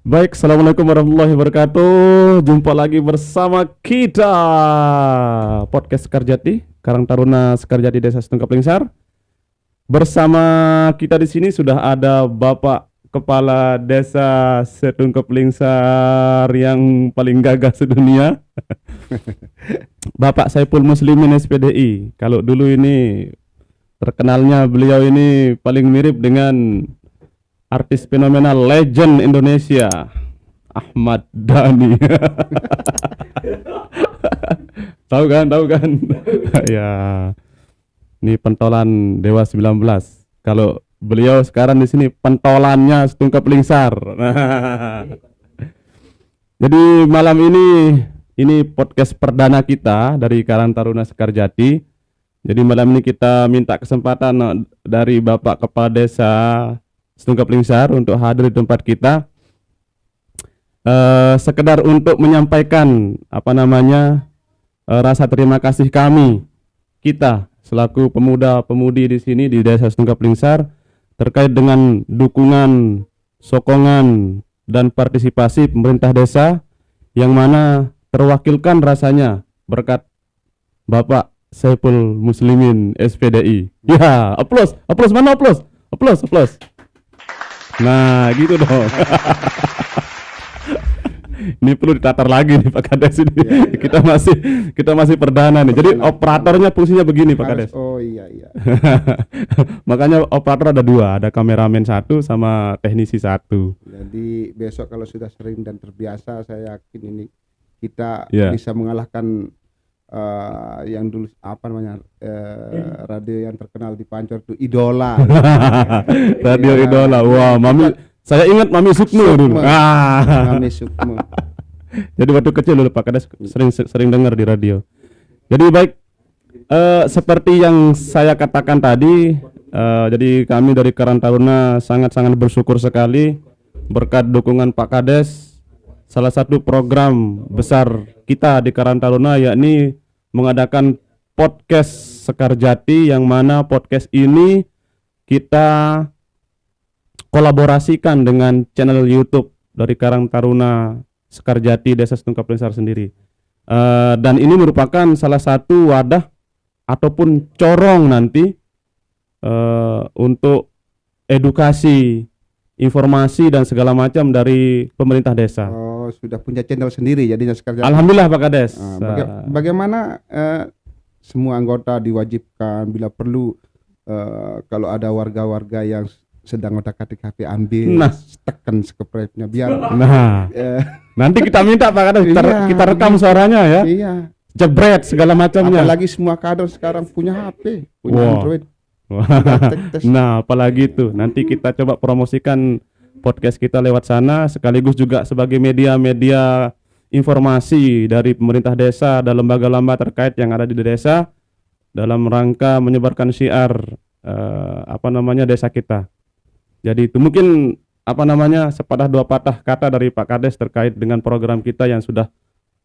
Baik, Assalamualaikum warahmatullahi wabarakatuh. Jumpa lagi bersama kita Podcast Sekarjati, Karang Taruna Sekarjati Desa Setungkaplingsar. Bersama kita di sini sudah ada Bapak Kepala Desa Setungkaplingsar yang paling gagah sedunia, Bapak Saiful Muslimin SPDI. Kalau dulu ini terkenalnya beliau ini paling mirip dengan artis fenomenal legend Indonesia Ahmad Dhani. Tahu kan? Ya, ini pentolan Dewa 19. Kalau beliau sekarang di sini pentolannya Setungkaplingsar. Jadi malam ini podcast perdana kita dari Karang Taruna Sekarjati. Jadi malam ini kita minta kesempatan dari Bapak Kepala Desa Setungkaplingsar untuk hadir di tempat kita, sekedar untuk menyampaikan rasa terima kasih kita selaku pemuda-pemudi di sini di Desa Setungkaplingsar terkait dengan dukungan, sokongan dan partisipasi pemerintah desa yang mana terwakilkan rasanya berkat Bapak Saiful Muslimin SPDI. Ya, aplaus, mana aplaus? Nah, gitu dong. Ini perlu ditatar lagi nih Pak Kades ini. Ya. Kita masih perdana nih. Jadi operatornya fungsinya begini Pak Kades. Oh iya. Makanya operator ada dua, ada kameramen satu sama teknisi satu. Jadi besok kalau sudah sering dan terbiasa, saya yakin ini kita bisa mengalahkan yang dulu radio yang terkenal di Pancor itu Idola. Radio Idola. Wah, saya ingat Mami Sukmo dulu. Mami Sukmo. Jadi waktu kecil dulu Pak Kades sering dengar di radio. Jadi baik, seperti yang saya katakan tadi, jadi kami dari Karang Taruna sangat-sangat bersyukur sekali berkat dukungan Pak Kades. Salah satu program besar kita di Karang Taruna yakni mengadakan podcast Sekarjati, yang mana podcast ini kita kolaborasikan dengan channel YouTube dari Karang Taruna Sekarjati Desa Setungkaplingsar sendiri. Dan ini merupakan salah satu wadah ataupun corong nanti untuk edukasi, informasi dan segala macam dari pemerintah desa. Oh, sudah punya channel sendiri jadinya Sekarjati. Alhamdulillah Pak Kades. Bagaimana semua anggota diwajibkan bila perlu kalau ada warga-warga yang sedang otak-atik HP ambil, tekan subscribe-nya biar. Nanti kita minta Pak Kades, kita rekam suaranya ya. Iya. Jebret segala macamnya. Apalagi semua kader sekarang punya HP, punya Android. Nah, apalagi itu. Nanti kita coba promosikan podcast kita lewat sana, sekaligus juga sebagai media-media informasi dari pemerintah desa dan lembaga-lembaga terkait yang ada di desa dalam rangka menyebarkan syiar desa kita. Jadi itu mungkin sepatah dua patah kata dari Pak Kades terkait dengan program kita yang sudah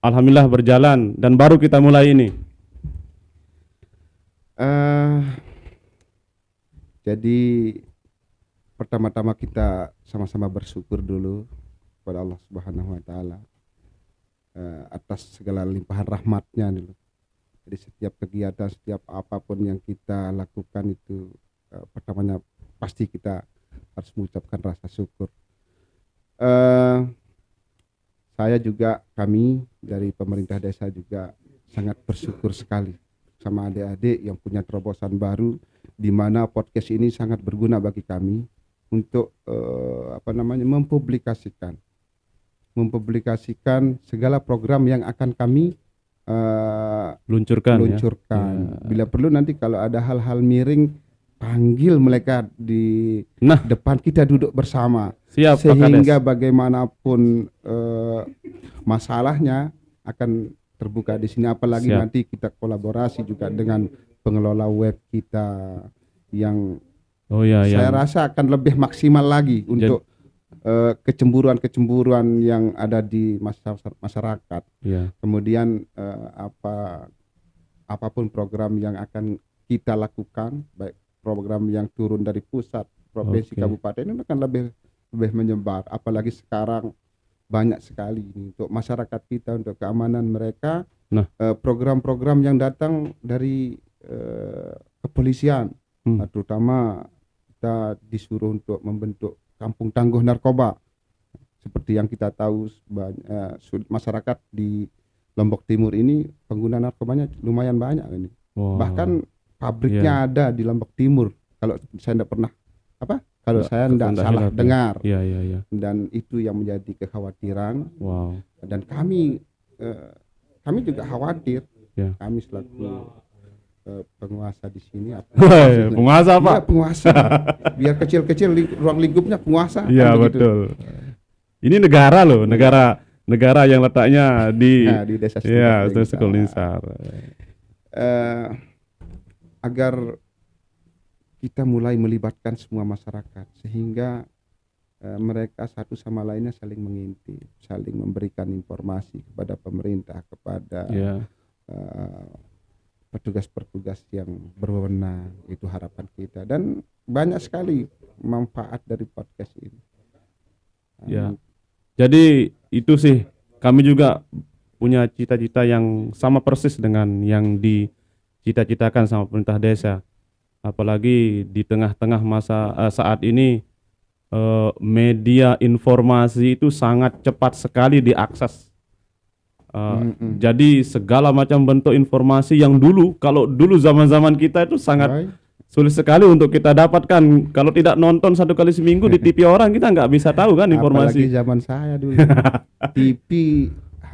alhamdulillah berjalan dan baru kita mulai ini. Jadi pertama-tama kita sama-sama bersyukur dulu kepada Allah Subhanahu wa taala atas segala limpahan rahmatnya dulu. Jadi setiap kegiatan, setiap apapun yang kita lakukan itu pertamanya pasti kita harus mengucapkan rasa syukur. Saya juga, kami dari pemerintah desa juga sangat bersyukur sekali sama adik-adik yang punya terobosan baru, di mana podcast ini sangat berguna bagi kami untuk mempublikasikan segala program yang akan kami luncurkan. Ya. Bila perlu nanti kalau ada hal-hal miring, panggil mereka di depan, kita duduk bersama. Siap, sehingga bagaimanapun masalahnya akan terbuka di sini. Apalagi nanti kita kolaborasi juga dengan pengelola web kita yang saya rasa akan lebih maksimal lagi untuk kecemburuan yang ada di masyarakat. Kemudian apapun program yang akan kita lakukan, baik program yang turun dari pusat, provinsi, kabupaten, ini akan lebih menyebar. Apalagi sekarang banyak sekali ini untuk masyarakat kita, untuk keamanan mereka. Nah. Program-program yang datang dari kepolisian, terutama kita disuruh untuk membentuk kampung tangguh narkoba. Seperti yang kita tahu, masyarakat di Lombok Timur ini pengguna narkobanya lumayan banyak ini. Wow. Bahkan pabriknya ada di Lombok Timur. Kalau saya tidak pernah kalau saya tidak salah dengar. Iya. Dan itu yang menjadi kekhawatiran. Wow. Dan kami juga khawatir. Ya. Kami selaku penguasa di sini. Penguasa apa? Ya, penguasa. Biar kecil-kecil ruang lingkupnya penguasa. Iya, betul. Ini negara loh, negara yang letaknya di desa Sekulinsar. Agar kita mulai melibatkan semua masyarakat sehingga mereka satu sama lainnya saling mengintip, saling memberikan informasi kepada pemerintah, kepada petugas-petugas yang berwenang. Itu harapan kita, dan banyak sekali manfaat dari podcast ini. Ya. Jadi itu sih, kami juga punya cita-cita yang sama persis dengan yang dicita-citakan sama pemerintah desa. Apalagi di tengah-tengah masa saat ini media informasi itu sangat cepat sekali diakses. Jadi segala macam bentuk informasi yang dulu, kalau dulu zaman-zaman kita itu sangat sulit sekali untuk kita dapatkan. Kalau tidak nonton 1 kali seminggu di TV orang, kita nggak bisa tahu kan informasi. Apalagi zaman saya dulu TV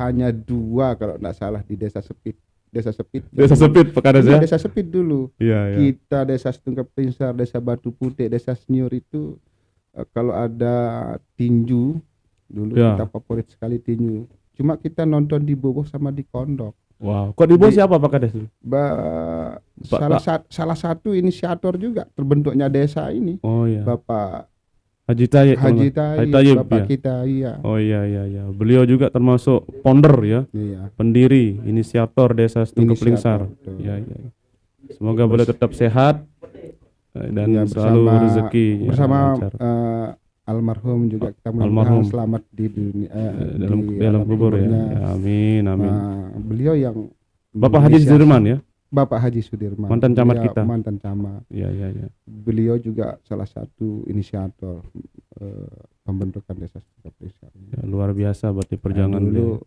hanya 2 kalau nggak salah di Desa Sepit. Desa Sepit Pekadesa. Desa Sepit dulu. Iya. Kita Desa Setungkap Prinsar, Desa Batu Putih, Desa Senior itu kalau ada tinju dulu kita favorit sekali tinju. Cuma kita nonton di Boboh sama di Kondok. Wow. Kok di Boboh siapa Pak Kades? Salah satu inisiator juga terbentuknya desa ini. Oh iya. Bapak Haji Tayyip, Bapak kita, iya. Oh iya. Beliau juga termasuk founder ya. Iya. Pendiri, inisiator Desa Setungkap Prinsar. Iya. Semoga beliau tetap sehat dan selalu rezeki bersama almarhum juga kita mudah-mudahan selamat di dunia dalam kubur ya. Amin. Beliau yang Bapak Haji Sudirman ya. Bapak Haji Sudirman, mantan camat kita. Mantan camat. Iya. Beliau juga salah satu inisiator pembentukan Desa Setungkap Prinsar. Ya, luar biasa berarti perjuangan dulu.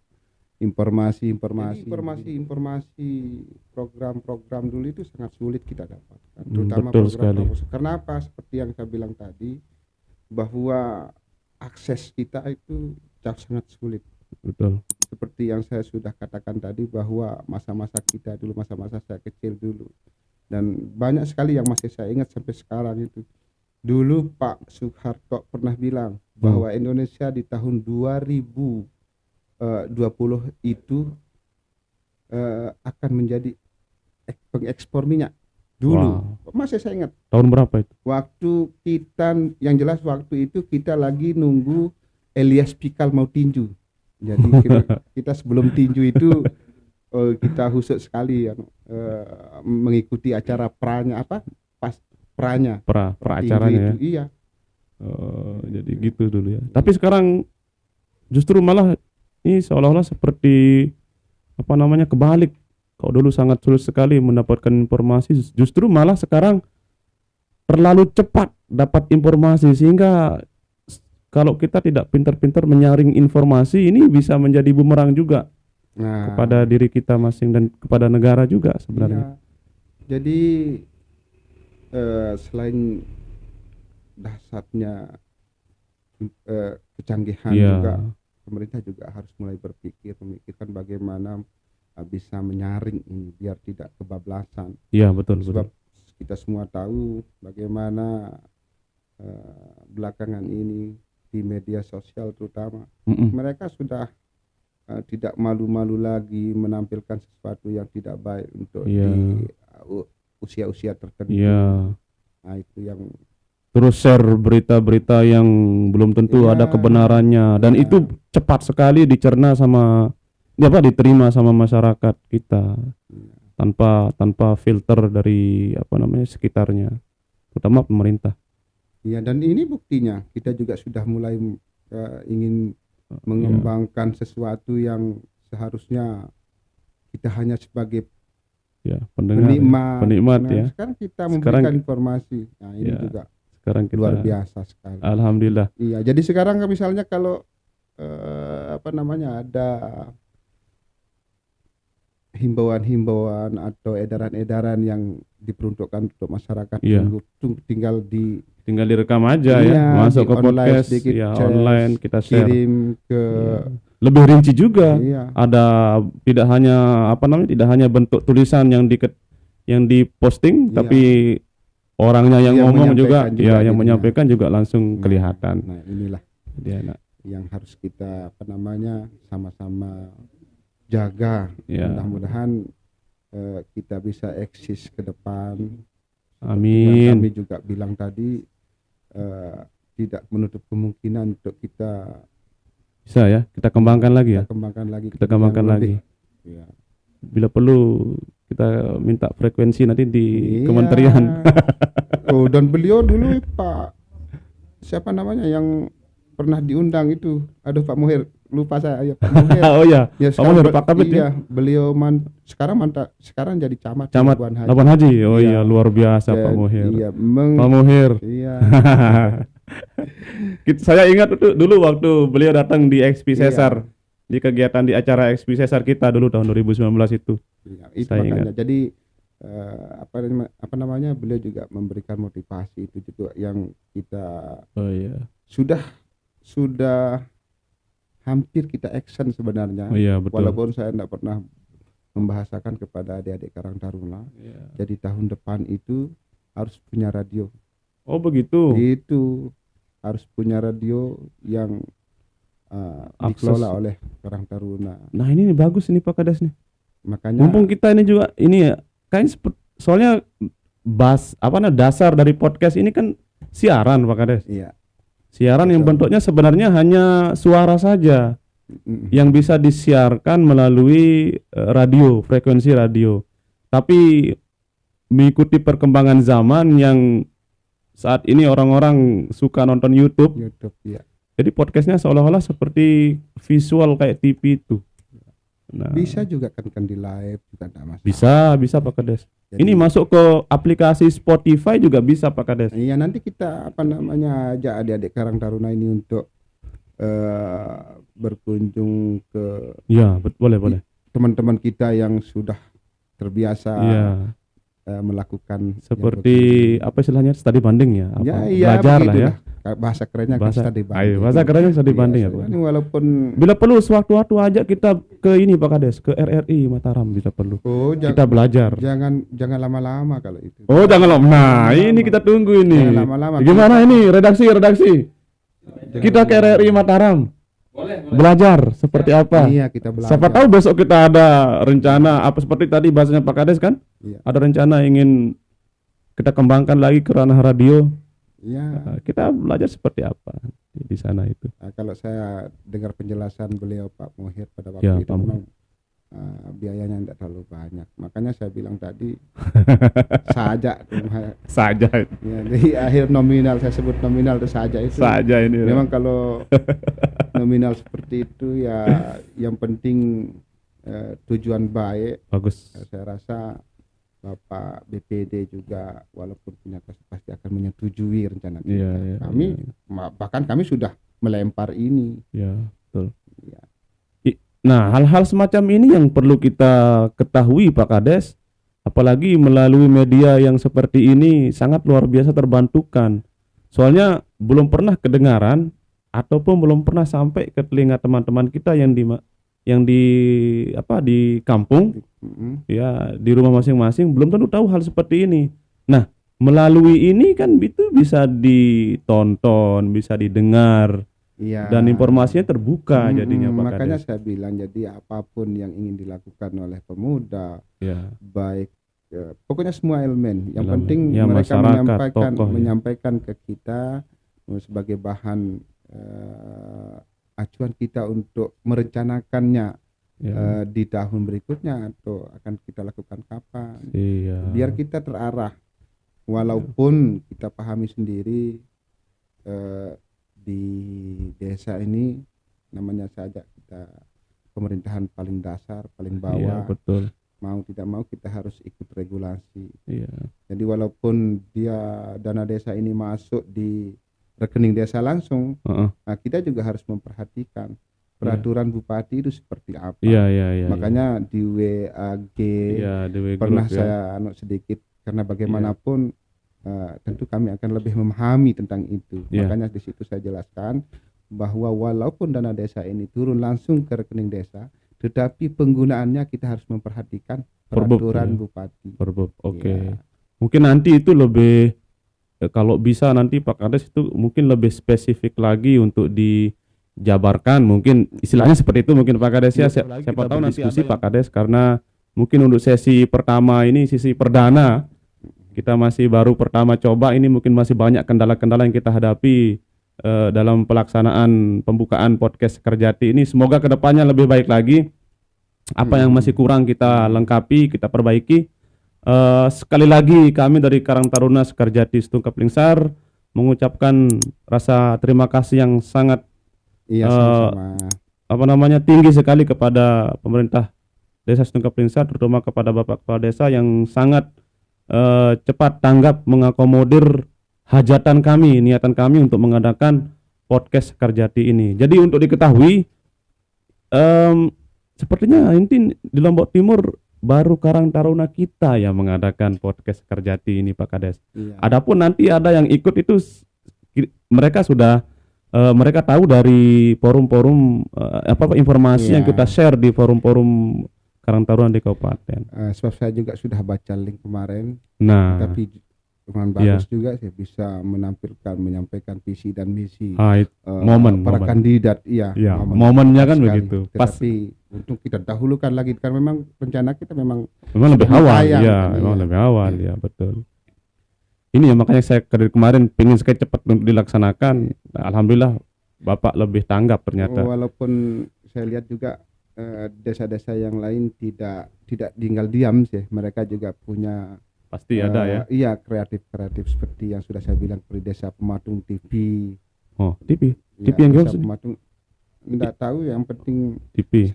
Informasi program-program dulu itu sangat sulit kita dapatkan, terutama program. Kenapa? Seperti yang saya bilang tadi, bahwa akses kita itu sangat sulit. Betul. Seperti yang saya sudah katakan tadi, bahwa masa-masa kita dulu, masa-masa saya kecil dulu, dan banyak sekali yang masih saya ingat sampai sekarang itu. Dulu Pak Soeharto pernah bilang bahwa Indonesia di tahun 2020 itu akan menjadi pengekspor minyak. Dulu masih saya ingat. Tahun berapa itu? Waktu kita lagi nunggu Elias Pikal mau tinju. Jadi kita sebelum tinju itu kita khusus sekali mengikuti acara pranya acaranya ya. Iya. Jadi gitu dulu ya. Tapi sekarang justru malah ini seolah-olah seperti kebalik. Kalau dulu sangat sulit sekali mendapatkan informasi, justru malah sekarang terlalu cepat dapat informasi, sehingga kalau kita tidak pintar-pintar menyaring informasi, ini bisa menjadi bumerang juga kepada diri kita masing dan kepada negara juga sebenarnya. Iya. Jadi selain dahsyatnya kecanggihan juga, pemerintah juga harus mulai memikirkan bagaimana bisa menyaring ini biar tidak kebablasan. Iya, betul. Sebab kita semua tahu bagaimana belakangan ini di media sosial terutama mereka sudah tidak malu-malu lagi menampilkan sesuatu yang tidak baik untuk di usia-usia tertentu. Nah, itu yang terus share berita-berita yang belum tentu ada kebenarannya, dan itu cepat sekali dicerna diterima sama masyarakat kita tanpa filter dari sekitarnya, terutama pemerintah. Ya, dan ini buktinya kita juga sudah mulai ingin mengembangkan sesuatu yang seharusnya kita hanya sebagai Ya, pendengar, penikmat Nah, ya. sekarang kita Sekarang memberikan informasi. Nah, ini ya, juga sekarang kita luar biasa sekali. alhamdulillah. Iya, jadi sekarang misalnya kalau ada himbauan-himbauan atau edaran-edaran yang diperuntukkan untuk masyarakat, Iya. tinggal Tinggal direkam aja ya, iya, masuk di ke online podcast sedikit, ya, online kita share. kirim ke Iya. Lebih rinci juga. iya, Ada tidak hanya bentuk tulisan yang diposting, Iya. tapi orangnya yang Yang ngomong juga, menyampaikan juga ya yang jadinya. menyampaikan juga langsung kelihatan. Nah, inilah Jadi enak. yang harus kita sama-sama jaga. Ya. Mudah-mudahan kita bisa eksis ke depan. Yang Amin. kami juga bilang tadi, tidak menutup kemungkinan untuk kita Bisa ya, kita kembangkan lagi ya. Kita kembangkan lagi. Ya. Bila perlu kita minta frekuensi nanti di Iya. kementerian. Oh, dan beliau dulu Pak siapa namanya yang pernah diundang itu, aduh Pak Muhir, lupa saya ya Pak Muhir. Oh ya, Ya, Pak Muhir, Pak Kabit ya. iya, beliau sekarang jadi camat Camat Labuan Labuan Haji. Oh Iya. iya, luar biasa Pak Dan- Muhir. Iya, Pak Muhir. iya. Saya ingat itu dulu waktu beliau datang di XP Iya. Cesar, di kegiatan di acara XP Cesar kita dulu tahun 2019 itu. Iya, itu Saya makanya. Jadi apa namanya, beliau juga memberikan motivasi itu juga yang kita Oh iya. sudah hampir kita action sebenarnya. Oh iya, betul. Walaupun saya tidak pernah membahasakan kepada adik-adik Karang Taruna. Iya. Jadi tahun depan itu harus punya radio. Oh begitu. Itu harus punya radio yang Akses. dikelola oleh Karang Taruna. Nah, ini nih bagus ini Pak Kades nih. Makanya Mumpung kita ini juga ini ya, kayaknya soalnya dasar dari podcast ini kan siaran Pak Kades. iya. Siaran yang Betul. bentuknya sebenarnya hanya suara saja yang bisa disiarkan melalui radio, frekuensi radio. Tapi mengikuti perkembangan zaman yang saat ini orang-orang suka nonton YouTube, YouTube ya. jadi podcastnya seolah-olah seperti visual kayak TV itu. Nah, Bisa juga kan di live juga enggak masalah. bisa Pak Kades. Jadi- Ini masuk ke aplikasi Spotify juga bisa Pak Kades. Iya, nanti kita ajak adik-adik Karang Taruna ini untuk berkunjung ke Ya, boleh. teman-teman kita yang sudah terbiasa Iya, melakukan yang seperti apa istilahnya studi banding ya, apa? begini. Iya, Belajar lah ya. begitulah. Bahasa kerennya kan Bahasa, study banding. ayo, bahasa kerennya studi Iya, banding ya, study Pak. banding, walaupun Bila perlu sewaktu-waktu ajak kita ke ini Pak Kades, ke RRI Mataram bisa perlu. Kita belajar. jangan lama-lama kalau itu. Oh, jangan lama. Nah, Jangan ini lama. kita tunggu ini. Jangan lama-lama. Gimana ini redaksi? Kita ke RRI Mataram. Belajar seperti apa? Iya, kita belajar. Siapa tahu besok kita ada rencana apa seperti tadi bahasanya Pak Kades kan? Iya. Ada rencana ingin kita kembangkan lagi ke ranah radio. Iya. Nah, kita belajar seperti apa di sana itu. Nah, kalau saya dengar penjelasan beliau Pak Muhir pada waktu Ya, itu Pak Muhir. memang biayanya tidak terlalu banyak. Makanya saya bilang tadi saja. Saja. Ya, di akhir nominal saya sebut nominal itu saja itu. Saja ini. Memang kalau nominal seperti itu ya yang penting tujuan baik. Bagus. Saya rasa Bapak BPD juga walaupun punya pasti akan menyetujui rencana kita. Iya, Bahkan kami sudah melempar ini. Ya, betul. Ya. Nah, hal-hal semacam ini yang perlu kita ketahui Pak Kades, apalagi melalui media yang seperti ini sangat luar biasa terbantukan. Soalnya belum pernah kedengaran ataupun belum pernah sampai ke telinga teman-teman kita yang di kampung, ya di rumah masing-masing belum tentu tahu hal seperti ini. Nah, melalui ini kan itu bisa ditonton, bisa didengar. Iya. Dan informasinya terbuka jadinya Pak makanya Kades. saya bilang jadi apapun yang ingin dilakukan oleh pemuda, Ya, baik pokoknya semua elemen. Yang Elemen. penting Ya, mereka masyarakat, tokoh, ya. menyampaikan ke kita sebagai bahan acuan kita untuk merencanakannya ya. di tahun berikutnya atau akan kita lakukan kapan. Iya. Biar kita terarah. Walaupun kita pahami sendiri di desa ini namanya saja kita pemerintahan paling dasar, paling Iya, bawah, betul. mau tidak mau kita harus ikut regulasi. Iya. Jadi walaupun dia dana desa ini masuk di rekening desa langsung, Heeh. nah kita juga harus memperhatikan peraturan bupati itu seperti apa. Iya, iya, iya. Makanya di WAG iya, di W pernah Group, ya. saya sedikit, karena bagaimanapun tentu kami akan lebih memahami tentang itu. Iya. Makanya di situ saya jelaskan bahwa walaupun dana desa ini turun langsung ke rekening desa, tetapi penggunaannya kita harus memperhatikan Perbuk, peraturan ya. bupati. Perbuk. Oke. Iya. Mungkin nanti itu lebih kalau bisa nanti Pak Kades itu mungkin lebih spesifik lagi untuk dijabarkan, mungkin istilahnya seperti itu mungkin Pak Kades ya. Iya, Siapa tahu nanti diskusi Pak Kades, karena mungkin untuk sesi pertama ini, sesi perdana kita masih baru pertama coba ini, mungkin masih banyak kendala-kendala yang kita hadapi dalam pelaksanaan pembukaan podcast Sekerjati ini. Semoga kedepannya lebih baik lagi. Apa yang masih kurang kita lengkapi, kita perbaiki. Sekali lagi kami dari Karang Taruna Sekerjati Setungkap Lingsar mengucapkan rasa terima kasih yang sangat Iya, sama-sama. tinggi sekali kepada pemerintah Desa Setungkap Lingsar, terutama kepada Bapak Kepala Desa yang sangat cepat tanggap mengakomodir hajatan kami, niatan kami untuk mengadakan podcast Sekerjati ini. Jadi untuk diketahui, sepertinya inti di Lombok Timur baru Karang Taruna kita yang mengadakan podcast Sekerjati ini Pak Kades. Iya. Adapun nanti ada yang ikut itu mereka sudah mereka tahu dari forum-forum informasi yang kita share di forum-forum Karang Taruna di kabupaten. Sebab saya juga sudah baca link kemarin, Nah, tapi dengan bagus juga saya bisa menyampaikan visi dan misi momen para kandidat. Iya, momennya kan sekali. begitu. Pas Tetapi untuk kita dahulukan lagi, kan memang rencana kita memang lebih sudah awal, tayang, ya, kan, memang iya. lebih awal, ya betul. Ini ya makanya saya dari kemarin pengen sekali cepat untuk dilaksanakan. Nah, alhamdulillah Bapak lebih tanggap ternyata. Walaupun saya lihat juga desa-desa yang lain tidak tinggal diam sih, mereka juga punya Pasti ada ya. Iya, kreatif seperti yang sudah saya bilang, seperti Desa Pematung TV. Oh, TV. Ya, TV yang Desa gimana? Pematung tidak tahu, yang penting TV.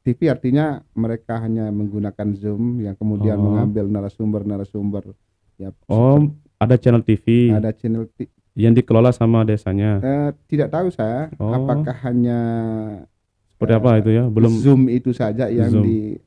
TV artinya mereka hanya menggunakan Zoom yang kemudian mengambil narasumber ya. Oh, ada channel TV Ada channel yang dikelola sama desanya. tidak tahu saya apakah hanya Seperti apa itu ya? Belum Zoom itu saja yang Zoom.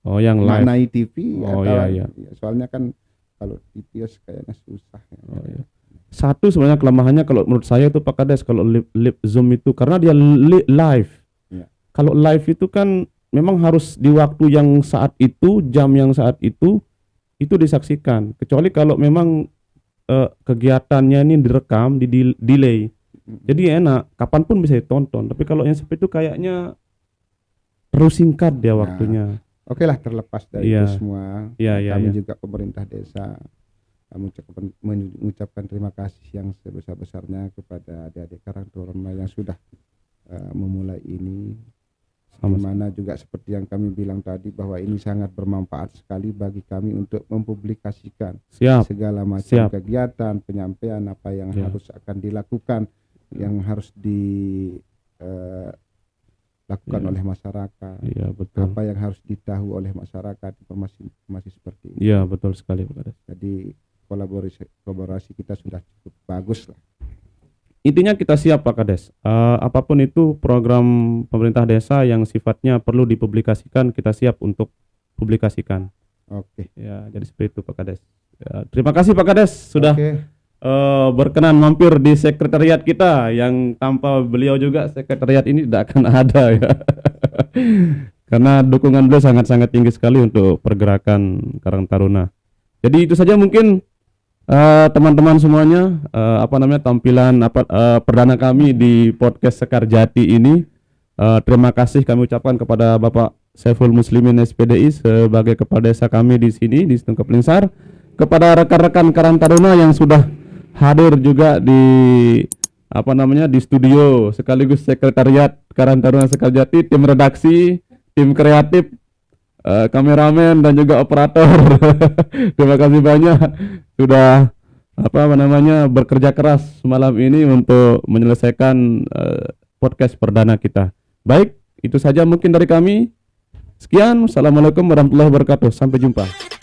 Yang live. maknai TV Oh, atau iya. soalnya kan kalau TV kayaknya susah ya. Oh, iya. Satu sebenarnya kelemahannya kalau menurut saya itu Pak Kades, kalau live Zoom itu karena dia live. Iya. Kalau live itu kan memang harus di waktu yang saat itu, jam yang saat itu disaksikan. Kecuali kalau memang kegiatannya ini direkam, di delay. Jadi enak, kapanpun bisa ditonton. Tapi kalau yang seperti itu kayaknya terus singkat dia waktunya. Oke lah, terlepas dari Iya. itu semua, kami juga pemerintah desa mengucapkan terima kasih yang sebesar-besarnya kepada adik-adik Karang Taruna yang sudah memulai ini. Dimana juga seperti yang kami bilang tadi, bahwa ini sangat bermanfaat sekali bagi kami untuk mempublikasikan segala macam kegiatan, penyampaian apa yang harus akan dilakukan, yang harus dilakukan oleh masyarakat. Iya, betul. Apa yang harus ditahu oleh masyarakat, informasi seperti ini. Iya, betul sekali Pak Kades. Jadi kolaborasi kita sudah cukup bagus lah. Intinya kita siap Pak Kades. Apapun itu program pemerintah desa yang sifatnya perlu dipublikasikan, kita siap untuk publikasikan. Oke. Ya, jadi seperti itu Pak Kades. Ya, terima kasih Pak Kades sudah Oke. berkenan mampir di sekretariat kita, yang tanpa beliau juga sekretariat ini tidak akan ada ya. Karena dukungan beliau sangat-sangat tinggi sekali untuk pergerakan Karang Taruna. Jadi itu saja mungkin teman-teman semuanya, tampilan perdana kami di podcast Sekerjati ini. Terima kasih kami ucapkan kepada Bapak Saiful Muslimin SPDI sebagai kepala desa kami di sini di Setungkap Lingsar, kepada rekan-rekan Karang Taruna yang sudah hadir juga di di studio sekaligus sekretariat Karang Taruna Sekerjati, tim redaksi, tim kreatif, kameramen dan juga operator. Terima kasih banyak sudah bekerja keras malam ini untuk menyelesaikan podcast perdana kita. Baik, itu saja mungkin dari kami. Sekian, Assalamualaikum warahmatullahi wabarakatuh. Sampai jumpa.